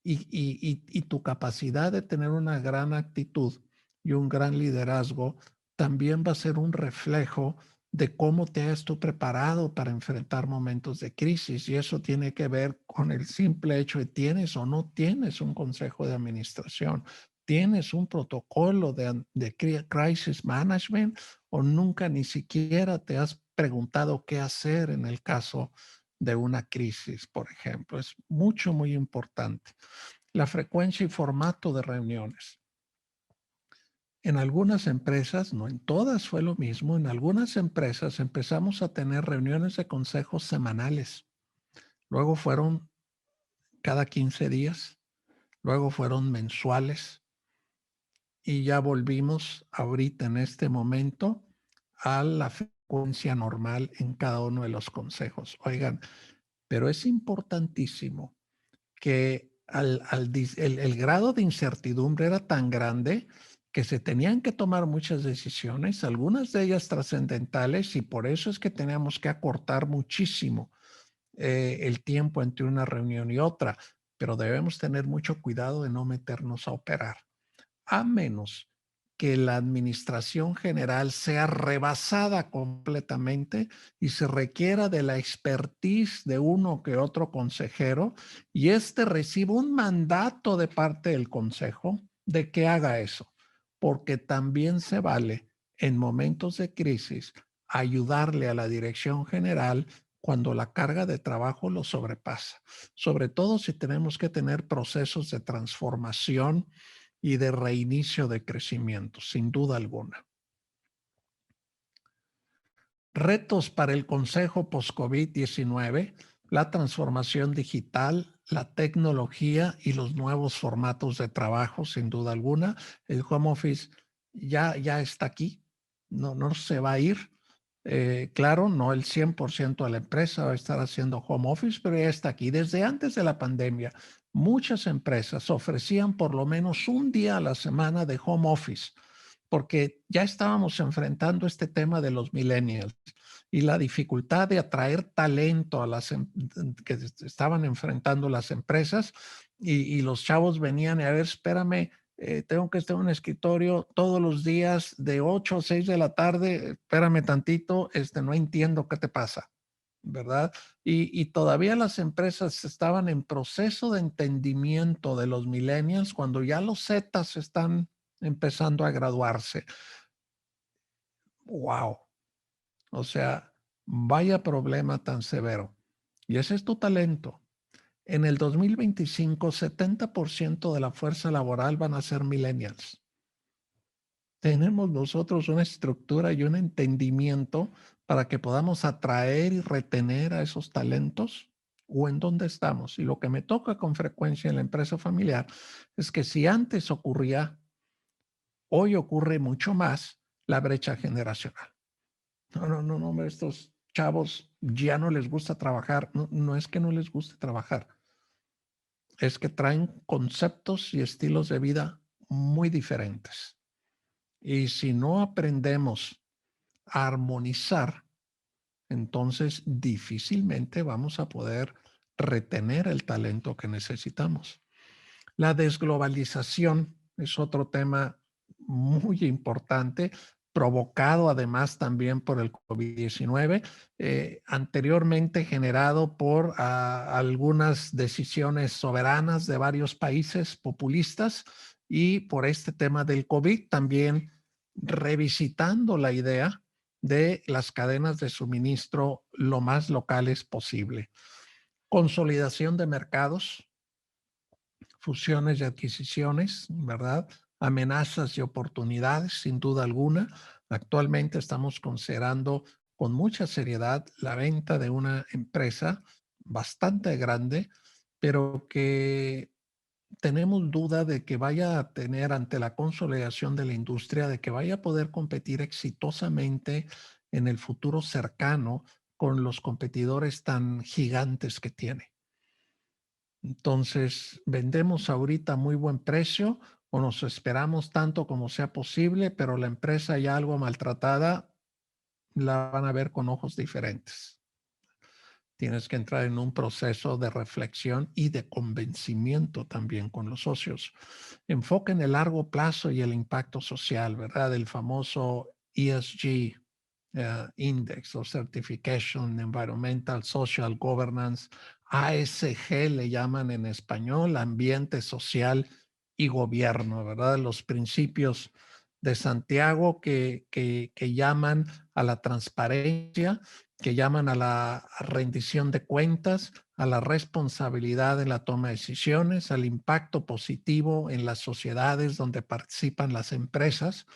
y tu capacidad de tener una gran actitud y un gran liderazgo también va a ser un reflejo de cómo te has tú preparado para enfrentar momentos de crisis, y eso tiene que ver con el simple hecho de tienes o no tienes un consejo de administración, tienes un protocolo de crisis management, o nunca ni siquiera te has preguntado qué hacer en el caso de una crisis, por ejemplo. Es muy importante. La frecuencia y formato de reuniones. En algunas empresas, no en todas fue lo mismo, en algunas empresas empezamos a tener reuniones de consejos semanales. Luego fueron cada 15 días, luego fueron mensuales, y ya volvimos ahorita en este momento a la frecuencia normal en cada uno de los consejos. Oigan, pero es importantísimo que el grado de incertidumbre era tan grande que se tenían que tomar muchas decisiones, algunas de ellas trascendentales, y por eso es que teníamos que acortar muchísimo el tiempo entre una reunión y otra, pero debemos tener mucho cuidado de no meternos a operar, a menos que la administración general sea rebasada completamente y se requiera de la expertise de uno que otro consejero, y éste reciba un mandato de parte del consejo de que haga eso, porque también se vale en momentos de crisis ayudarle a la dirección general cuando la carga de trabajo lo sobrepasa, sobre todo si tenemos que tener procesos de transformación y de reinicio de crecimiento, sin duda alguna. Retos para el Consejo post-COVID-19, la transformación digital, la tecnología y los nuevos formatos de trabajo, sin duda alguna. El home office ya está aquí, no se va a ir. Claro, no el 100% de la empresa va a estar haciendo home office, pero ya está aquí. Desde antes de la pandemia, muchas empresas ofrecían por lo menos un día a la semana de home office, porque ya estábamos enfrentando este tema de los millennials y la dificultad de atraer talento a que estaban enfrentando las empresas, y los chavos venían y a ver, espérame, tengo que estar en un escritorio todos los días de 8 a 6 de la tarde, espérame tantito, no entiendo qué te pasa, ¿verdad? Y todavía las empresas estaban en proceso de entendimiento de los millennials cuando ya los Zetas están empezando a graduarse. ¡Wow! O sea, vaya problema tan severo. Y ese es tu talento. En el 2025, 70% de la fuerza laboral van a ser millennials. Tenemos nosotros una estructura y un entendimiento para que podamos atraer y retener a esos talentos, o en dónde estamos. Y lo que me toca con frecuencia en la empresa familiar es que si antes ocurría, hoy ocurre mucho más la brecha generacional. No, hombre, estos chavos ya no les gusta trabajar. No, no es que no les guste trabajar, es que traen conceptos y estilos de vida muy diferentes. Y si no aprendemos a armonizar, entonces difícilmente vamos a poder retener el talento que necesitamos. La desglobalización es otro tema muy importante, provocado además también por el COVID-19, anteriormente generado por algunas decisiones soberanas de varios países populistas, y por este tema del COVID también revisitando la idea de las cadenas de suministro lo más locales posible. Consolidación de mercados, fusiones y adquisiciones, ¿verdad? Amenazas y oportunidades, sin duda alguna. Actualmente estamos considerando con mucha seriedad la venta de una empresa bastante grande, pero que tenemos duda de que vaya a tener ante la consolidación de la industria, de que vaya a poder competir exitosamente en el futuro cercano con los competidores tan gigantes que tiene. Entonces, vendemos ahorita a muy buen precio o nos esperamos tanto como sea posible, pero la empresa ya algo maltratada la van a ver con ojos diferentes. Tienes que entrar en un proceso de reflexión y de convencimiento también con los socios. Enfoque en el largo plazo y el impacto social, ¿verdad? El famoso ESG Index o Certification Environmental Social Governance, ASG le llaman en español, ambiente social y gobierno, ¿verdad? Los principios de Santiago que llaman a la transparencia, que llaman a la rendición de cuentas, a la responsabilidad en la toma de decisiones, al impacto positivo en las sociedades donde participan las empresas.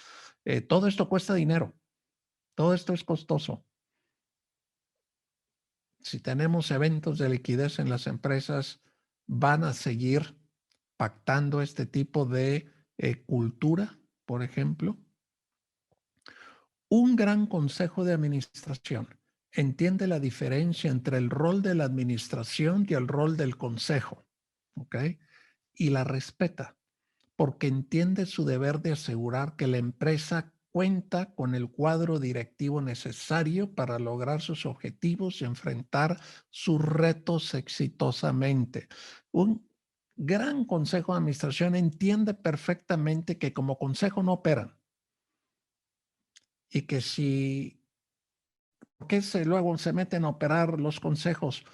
Todo esto cuesta dinero, todo esto es costoso. Si tenemos eventos de liquidez en las empresas, van a seguir pactando este tipo de cultura, por ejemplo. Un gran consejo de administración entiende la diferencia entre el rol de la administración y el rol del consejo, ¿ok? Y la respeta, porque entiende su deber de asegurar que la empresa cuenta con el cuadro directivo necesario para lograr sus objetivos y enfrentar sus retos exitosamente. Un gran consejo de administración entiende perfectamente que como consejo no operan y que si, ¿por qué luego se meten a operar los consejos?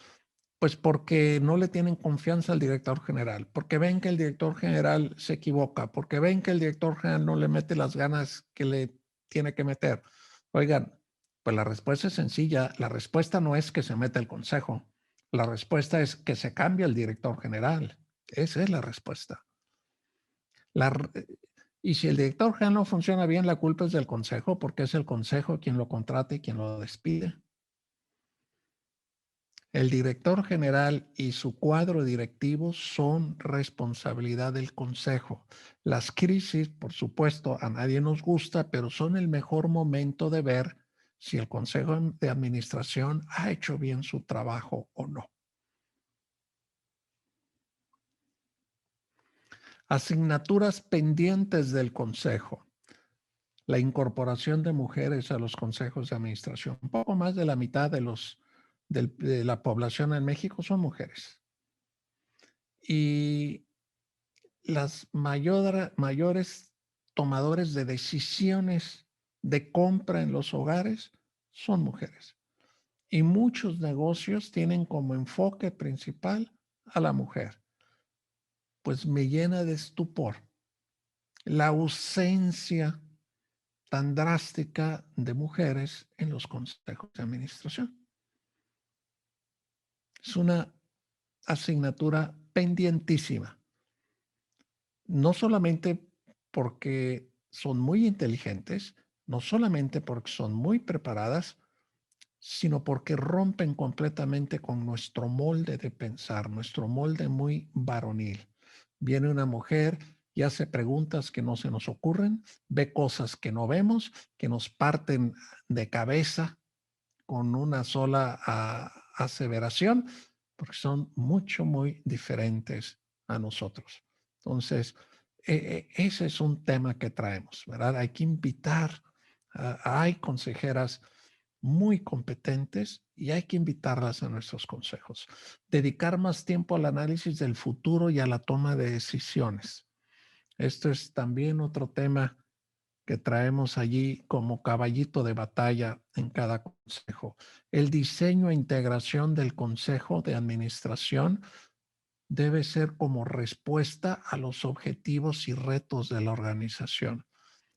Pues porque no le tienen confianza al director general, porque ven que el director general se equivoca, porque ven que el director general no le mete las ganas que le tiene que meter. Oigan, pues la respuesta es sencilla. La respuesta no es que se meta el consejo. La respuesta es que se cambie el director general. Esa es la respuesta. Y si el director general no funciona bien, la culpa es del consejo, porque es el consejo quien lo contrata y quien lo despide. El director general y su cuadro directivo son responsabilidad del consejo. Las crisis, por supuesto, a nadie nos gusta, pero son el mejor momento de ver si el consejo de administración ha hecho bien su trabajo o no. Asignaturas pendientes del consejo. La incorporación de mujeres a los consejos de administración. Un poco más de la mitad de la población en México son mujeres. Y las mayores tomadores de decisiones de compra en los hogares son mujeres. Y muchos negocios tienen como enfoque principal a la mujer. Pues me llena de estupor la ausencia tan drástica de mujeres en los consejos de administración. Es una asignatura pendientísima. No solamente porque son muy inteligentes, no solamente porque son muy preparadas, sino porque rompen completamente con nuestro molde de pensar, nuestro molde muy varonil. Viene una mujer y hace preguntas que no se nos ocurren, ve cosas que no vemos, que nos parten de cabeza con una sola aseveración, porque son muy diferentes a nosotros. Entonces, ese es un tema que traemos, ¿verdad? Hay que invitar, hay consejeras muy competentes y hay que invitarlas a nuestros consejos. Dedicar más tiempo al análisis del futuro y a la toma de decisiones. Esto es también otro tema que traemos allí como caballito de batalla en cada consejo. El diseño e integración del consejo de administración debe ser como respuesta a los objetivos y retos de la organización.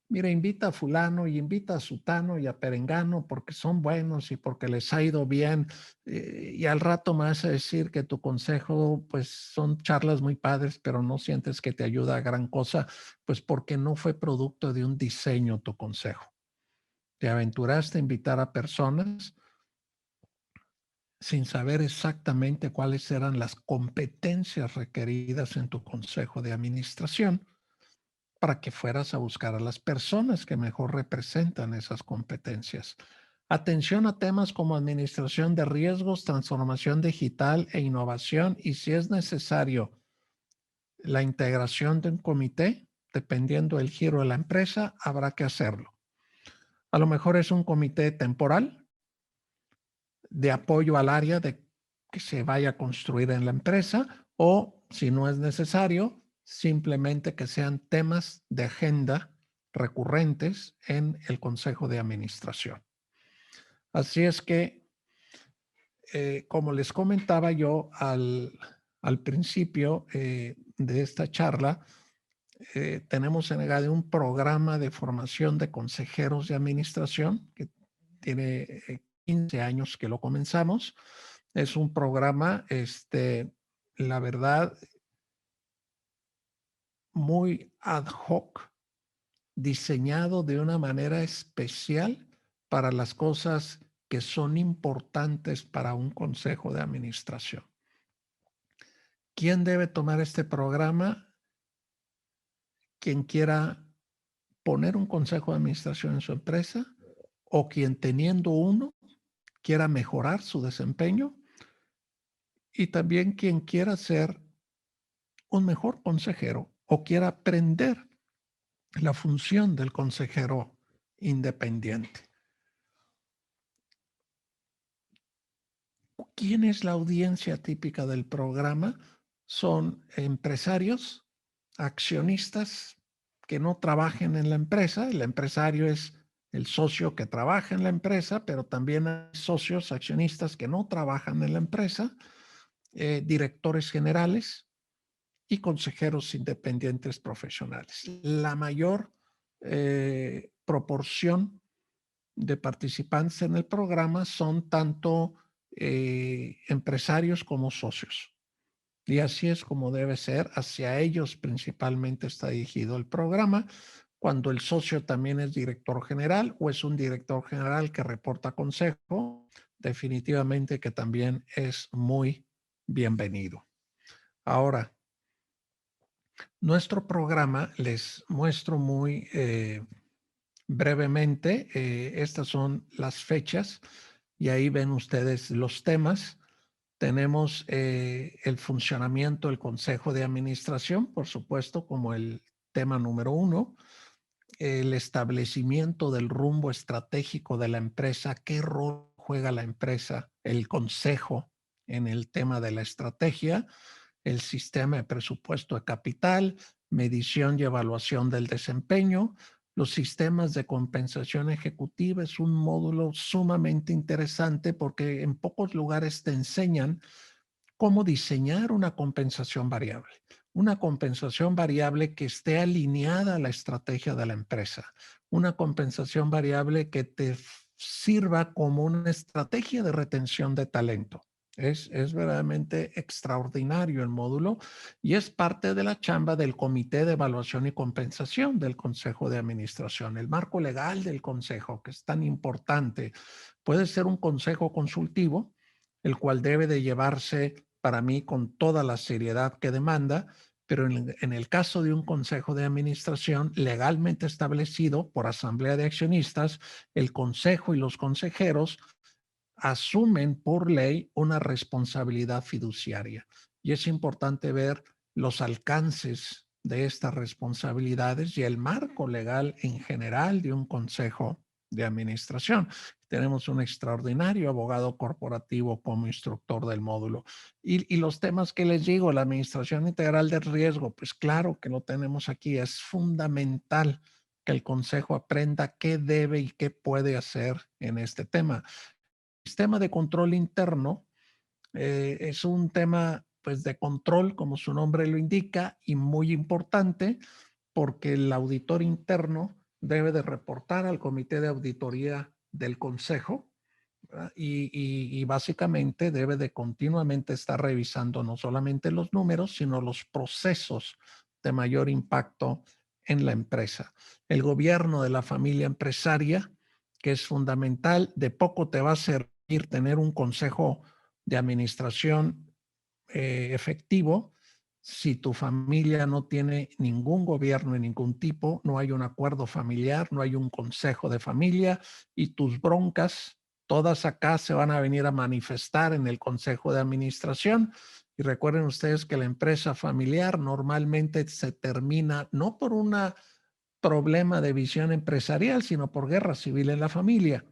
Mira, invita a fulano y invita a sutano y a perengano porque son buenos y porque les ha ido bien. Y al rato me vas a decir que tu consejo, pues son charlas muy padres, pero no sientes que te ayuda a gran cosa, pues porque no fue producto de un diseño tu consejo. Te aventuraste a invitar a personas sin saber exactamente cuáles eran las competencias requeridas en tu consejo de administración para que fueras a buscar a las personas que mejor representan esas competencias. Atención a temas como administración de riesgos, transformación digital e innovación y si es necesario la integración de un comité, dependiendo del giro de la empresa, habrá que hacerlo. A lo mejor es un comité temporal de apoyo al área de que se vaya a construir en la empresa o, si no es necesario, simplemente que sean temas de agenda recurrentes en el Consejo de Administración. Así es que, como les comentaba yo al principio de esta charla, tenemos en EGADE un programa de formación de consejeros de administración que tiene 15 años que lo comenzamos. Es un programa, la verdad, muy ad hoc, diseñado de una manera especial para las cosas que son importantes para un consejo de administración. ¿Quién debe tomar este programa? Quien quiera poner un consejo de administración en su empresa o quien teniendo uno quiera mejorar su desempeño y también quien quiera ser un mejor consejero o quiera aprender la función del consejero independiente. ¿Quién es la audiencia típica del programa? Son empresarios, accionistas que no trabajen en la empresa. El empresario es el socio que trabaja en la empresa, pero también hay socios, accionistas que no trabajan en la empresa, directores generales y consejeros independientes profesionales. La mayor proporción de participantes en el programa son tanto empresarios como socios. Y así es como debe ser, hacia ellos principalmente está dirigido el programa. Cuando el socio también es director general o es un director general que reporta consejo, definitivamente que también es muy bienvenido. Ahora, nuestro programa, les muestro muy brevemente, estas son las fechas y ahí ven ustedes los temas. Tenemos el funcionamiento del Consejo de Administración, por supuesto, como el tema número 1, el establecimiento del rumbo estratégico de la empresa, qué rol juega la empresa, el consejo en el tema de la estrategia, el sistema de presupuesto de capital, medición y evaluación del desempeño, los sistemas de compensación ejecutiva. Es un módulo sumamente interesante porque en pocos lugares te enseñan cómo diseñar una compensación variable. Una compensación variable que esté alineada a la estrategia de la empresa. Una compensación variable que te sirva como una estrategia de retención de talento. Es verdaderamente extraordinario el módulo y es parte de la chamba del Comité de Evaluación y Compensación del Consejo de Administración. El marco legal del consejo, que es tan importante, puede ser un consejo consultivo, el cual debe de llevarse para mí con toda la seriedad que demanda, pero en el caso de un consejo de administración legalmente establecido por asamblea de accionistas, el consejo y los consejeros asumen por ley una responsabilidad fiduciaria. Y es importante ver los alcances de estas responsabilidades y el marco legal en general de un consejo de administración. Tenemos un extraordinario abogado corporativo como instructor del módulo. Y los temas que les digo, la administración integral del riesgo, pues claro que lo tenemos aquí. Es fundamental que el consejo aprenda qué debe y qué puede hacer en este tema. Sistema de control interno es un tema pues de control, como su nombre lo indica, y muy importante porque el auditor interno debe de reportar al comité de auditoría del consejo, ¿verdad? Y básicamente debe de continuamente estar revisando no solamente los números, sino los procesos de mayor impacto en la empresa. El gobierno de la familia empresaria, que es fundamental, de poco te va a servir tener un consejo de administración efectivo si tu familia no tiene ningún gobierno de ningún tipo, no hay un acuerdo familiar, no hay un consejo de familia y tus broncas, todas acá se van a venir a manifestar en el consejo de administración. Y recuerden ustedes que la empresa familiar normalmente se termina no por un problema de visión empresarial, sino por guerra civil en la familia.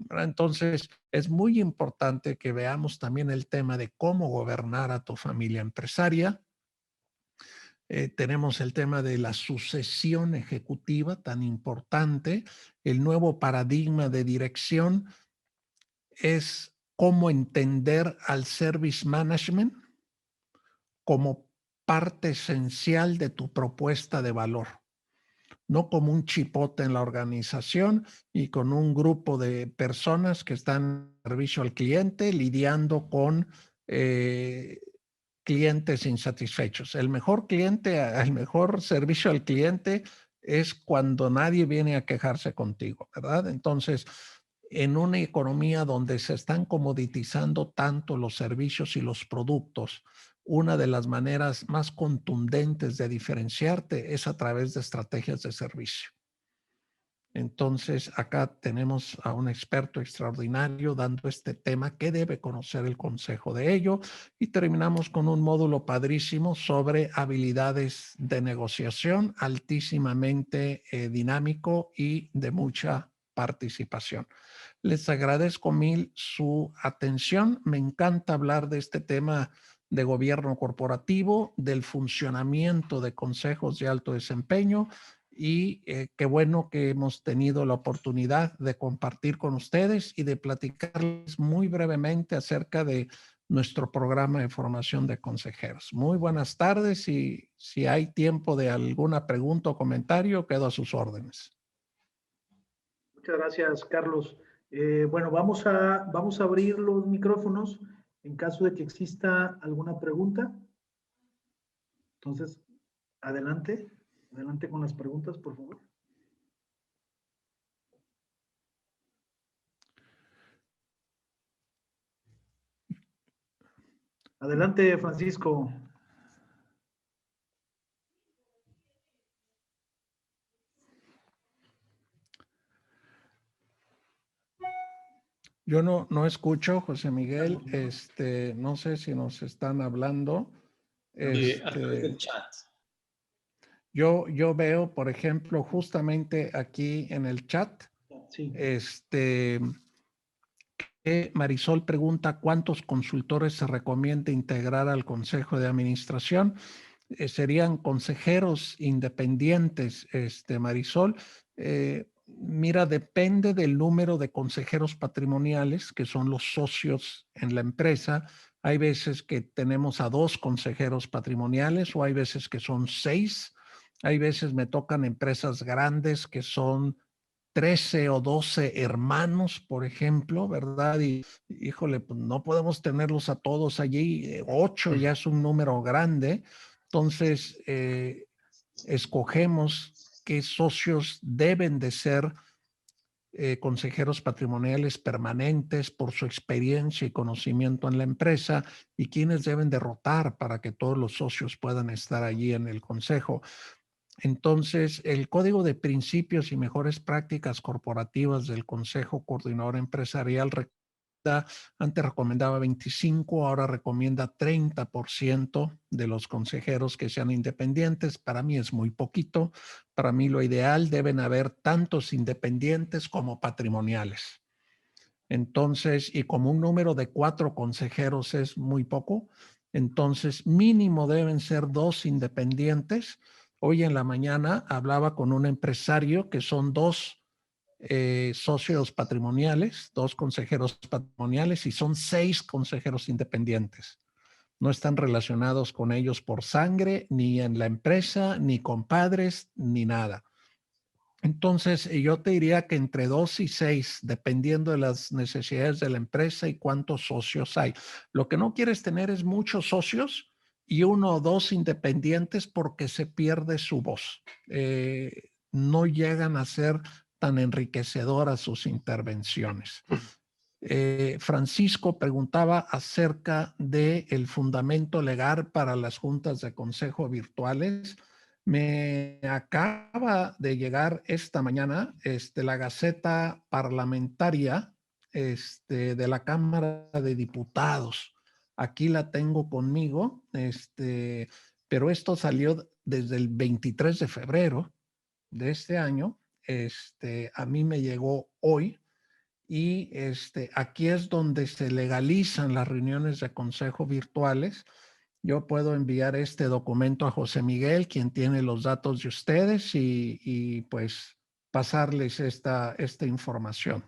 Entonces, es muy importante que veamos también el tema de cómo gobernar a tu familia empresaria. Tenemos el tema de la sucesión ejecutiva tan importante. El nuevo paradigma de dirección es cómo entender al service management como parte esencial de tu propuesta de valor, no como un chipote en la organización y con un grupo de personas que están en servicio al cliente lidiando con clientes insatisfechos. El mejor cliente, el mejor servicio al cliente es cuando nadie viene a quejarse contigo, ¿verdad? Entonces, en una economía donde se están comoditizando tanto los servicios y los productos, una de las maneras más contundentes de diferenciarte es a través de estrategias de servicio. Entonces, acá tenemos a un experto extraordinario dando este tema que debe conocer el consejo de ello y terminamos con un módulo padrísimo sobre habilidades de negociación altísimamente dinámico y de mucha participación. Les agradezco mil su atención. Me encanta hablar de este tema de gobierno corporativo, del funcionamiento de consejos de alto desempeño y qué bueno que hemos tenido la oportunidad de compartir con ustedes y de platicarles muy brevemente acerca de nuestro programa de formación de consejeros. Muy buenas tardes y si hay tiempo de alguna pregunta o comentario, quedo a sus órdenes. Muchas gracias, Carlos. Bueno, vamos a abrir los micrófonos en caso de que exista alguna pregunta. Entonces, adelante con las preguntas, por favor. Adelante, Francisco. Yo no escucho, José Miguel, no sé si nos están hablando. A través del chat. Yo veo, por ejemplo, justamente aquí en el chat, Sí. que Marisol pregunta cuántos consultores se recomienda integrar al Consejo de Administración. Serían consejeros independientes, Marisol. Mira, depende del número de consejeros patrimoniales, que son los socios en la empresa. Hay veces que tenemos a 2 consejeros patrimoniales o hay veces que son 6. Hay veces me tocan empresas grandes que son 13 o 12 hermanos, por ejemplo, ¿verdad? Y híjole, pues no podemos tenerlos a todos allí. 8 ya es un número grande. Entonces, escogemos qué socios deben de ser consejeros patrimoniales permanentes por su experiencia y conocimiento en la empresa y quienes deben de rotar para que todos los socios puedan estar allí en el consejo. Entonces, el Código de Principios y Mejores Prácticas Corporativas del Consejo Coordinador Empresarial antes recomendaba 25, ahora recomienda 30% de los consejeros que sean independientes. Para mí es muy poquito. Para mí lo ideal deben haber tantos independientes como patrimoniales. Entonces, y como un número de 4 consejeros es muy poco, entonces mínimo deben ser 2 independientes. Hoy en la mañana hablaba con un empresario que son 2 socios patrimoniales, 2 consejeros patrimoniales y son 6 consejeros independientes. no están relacionados con ellos por sangre, ni en la empresa, ni con padres, ni nada. Entonces, yo te diría que entre 2 y 6, dependiendo de las necesidades de la empresa y cuántos socios hay. Lo que no quieres tener es muchos socios y 1 o 2 independientes porque se pierde su voz. No llegan a ser tan enriquecedoras sus intervenciones. Francisco preguntaba acerca del fundamento legal para las juntas de consejo virtuales. Me acaba de llegar esta mañana la Gaceta Parlamentaria de la Cámara de Diputados. Aquí la tengo conmigo, pero esto salió desde el 23 de febrero de este año. A mí me llegó hoy. Y aquí es donde se legalizan las reuniones de consejo virtuales. Yo puedo enviar este documento a José Miguel, quien tiene los datos de ustedes, y pues pasarles esta información.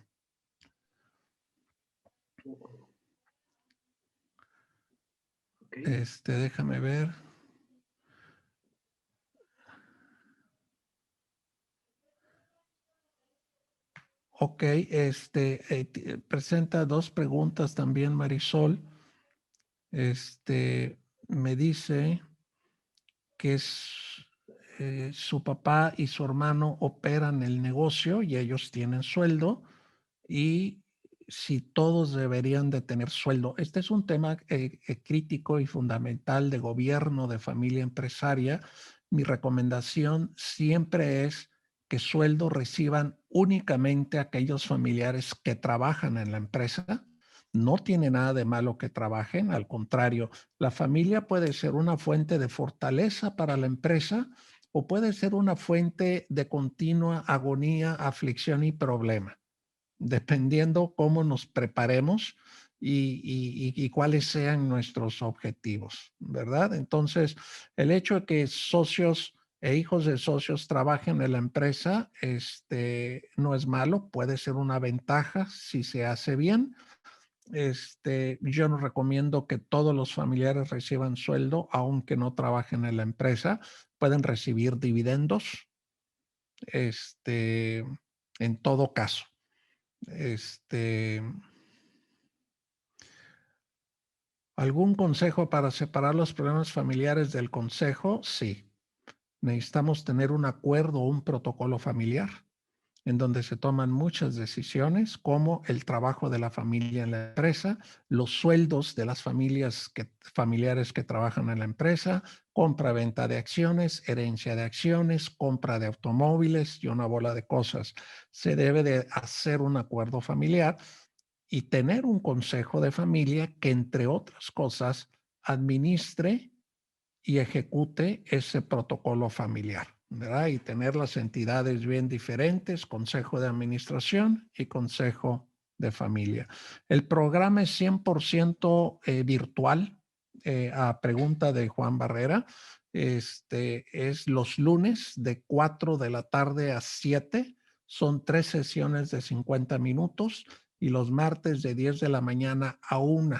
Okay. Déjame ver. Ok, presenta 2 preguntas también Marisol. Me dice que su papá y su hermano operan el negocio y ellos tienen sueldo, y si todos deberían de tener sueldo. Este es un tema crítico y fundamental de gobierno, de familia empresaria. Mi recomendación siempre es que sueldo reciban únicamente aquellos familiares que trabajan en la empresa. No tiene nada de malo que trabajen, al contrario, la familia puede ser una fuente de fortaleza para la empresa o puede ser una fuente de continua agonía, aflicción y problema, dependiendo cómo nos preparemos y cuáles sean nuestros objetivos, ¿verdad? Entonces, el hecho de que socios e hijos de socios trabajen en la empresa, no es malo, puede ser una ventaja si se hace bien. Yo no recomiendo que todos los familiares reciban sueldo, aunque no trabajen en la empresa. Pueden recibir dividendos, en todo caso. ¿Algún consejo para separar los problemas familiares del consejo? Sí. Necesitamos tener un acuerdo o un protocolo familiar en donde se toman muchas decisiones, como el trabajo de la familia en la empresa, los sueldos de las familiares que trabajan en la empresa, compra-venta de acciones, herencia de acciones, compra de automóviles y una bola de cosas. Se debe de hacer un acuerdo familiar y tener un consejo de familia que, entre otras cosas, administre y ejecute ese protocolo familiar, ¿verdad? Y tener las entidades bien diferentes, consejo de administración y consejo de familia. El programa es 100% virtual, a pregunta de Juan Barrera. Es los lunes de 4 de la tarde a 7. Son 3 sesiones de 50 minutos y los martes de 10 de la mañana a 1.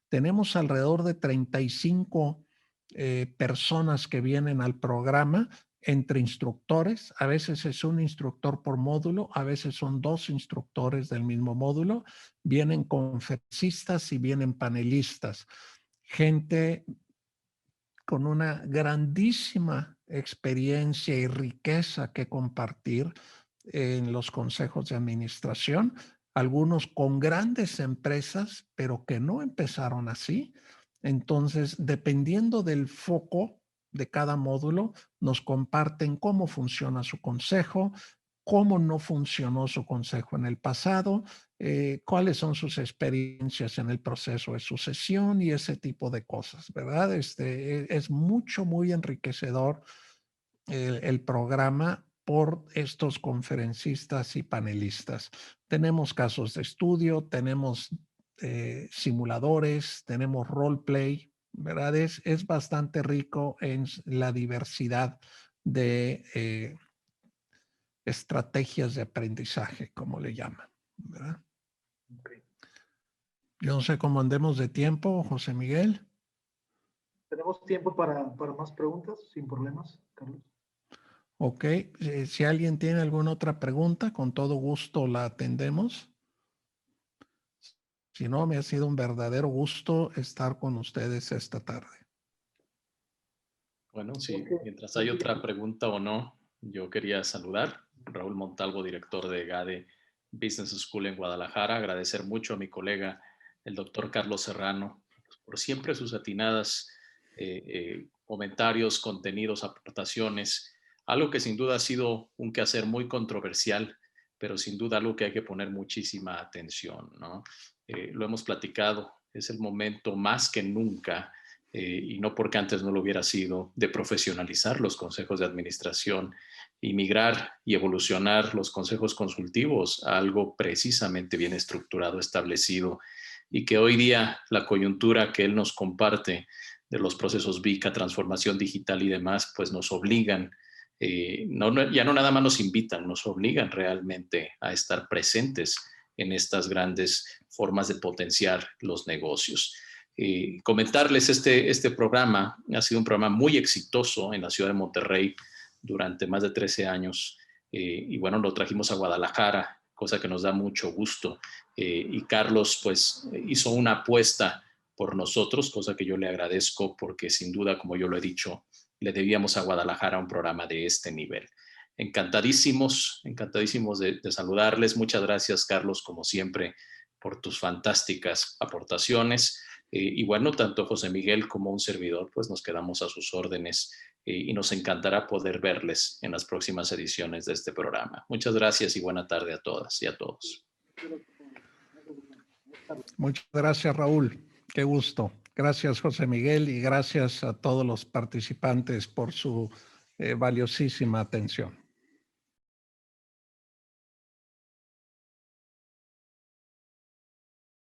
Tenemos alrededor de 35 personas que vienen al programa, entre instructores. A veces es un instructor por módulo, a veces son 2 instructores del mismo módulo. Vienen conferencistas y vienen panelistas. Gente con una grandísima experiencia y riqueza que compartir en los consejos de administración. Algunos con grandes empresas, pero que no empezaron así. Entonces, dependiendo del foco de cada módulo, nos comparten cómo funciona su consejo, cómo no funcionó su consejo en el pasado, cuáles son sus experiencias en el proceso de sucesión y ese tipo de cosas, ¿verdad? Es muy enriquecedor el programa por estos conferencistas y panelistas. Tenemos casos de estudio, tenemos simuladores, tenemos roleplay, ¿verdad? Es bastante rico en la diversidad de estrategias de aprendizaje, como le llaman, ¿verdad? Okay. Yo no sé cómo andemos de tiempo, José Miguel. tenemos tiempo para más preguntas, sin problemas, Carlos. Ok, si alguien tiene alguna otra pregunta, con todo gusto la atendemos. Si no, me ha sido un verdadero gusto estar con ustedes esta tarde. Bueno, sí, mientras hay otra pregunta o no, yo quería saludar a Raúl Montalvo, director de GADE Business School en Guadalajara, agradecer mucho a mi colega, el doctor Carlos Serrano, por siempre sus atinadas comentarios, contenidos, aportaciones, algo que sin duda ha sido un quehacer muy controversial, pero sin duda algo que hay que poner muchísima atención, ¿no? Lo hemos platicado, es el momento más que nunca, y no porque antes no lo hubiera sido, de profesionalizar los consejos de administración y migrar y evolucionar los consejos consultivos a algo precisamente bien estructurado, establecido, y que hoy día la coyuntura que él nos comparte de los procesos VICA, transformación digital y demás, pues nos obligan, ya no nada más nos invitan, nos obligan realmente a estar presentes en estas grandes formas de potenciar los negocios. Comentarles, este programa ha sido un programa muy exitoso en la ciudad de Monterrey durante más de 13 años, y bueno, lo trajimos a Guadalajara, cosa que nos da mucho gusto, y Carlos pues hizo una apuesta por nosotros, cosa que yo le agradezco porque sin duda, como yo lo he dicho, le debíamos a Guadalajara un programa de este nivel. Encantadísimos de saludarles. Muchas gracias, Carlos, como siempre, por tus fantásticas aportaciones. Y bueno, tanto José Miguel como un servidor, pues nos quedamos a sus órdenes, y nos encantará poder verles en las próximas ediciones de este programa. Muchas gracias y buena tarde a todas y a todos. Muchas gracias, Raúl. Qué gusto. Gracias, José Miguel, y gracias a todos los participantes por su valiosísima atención.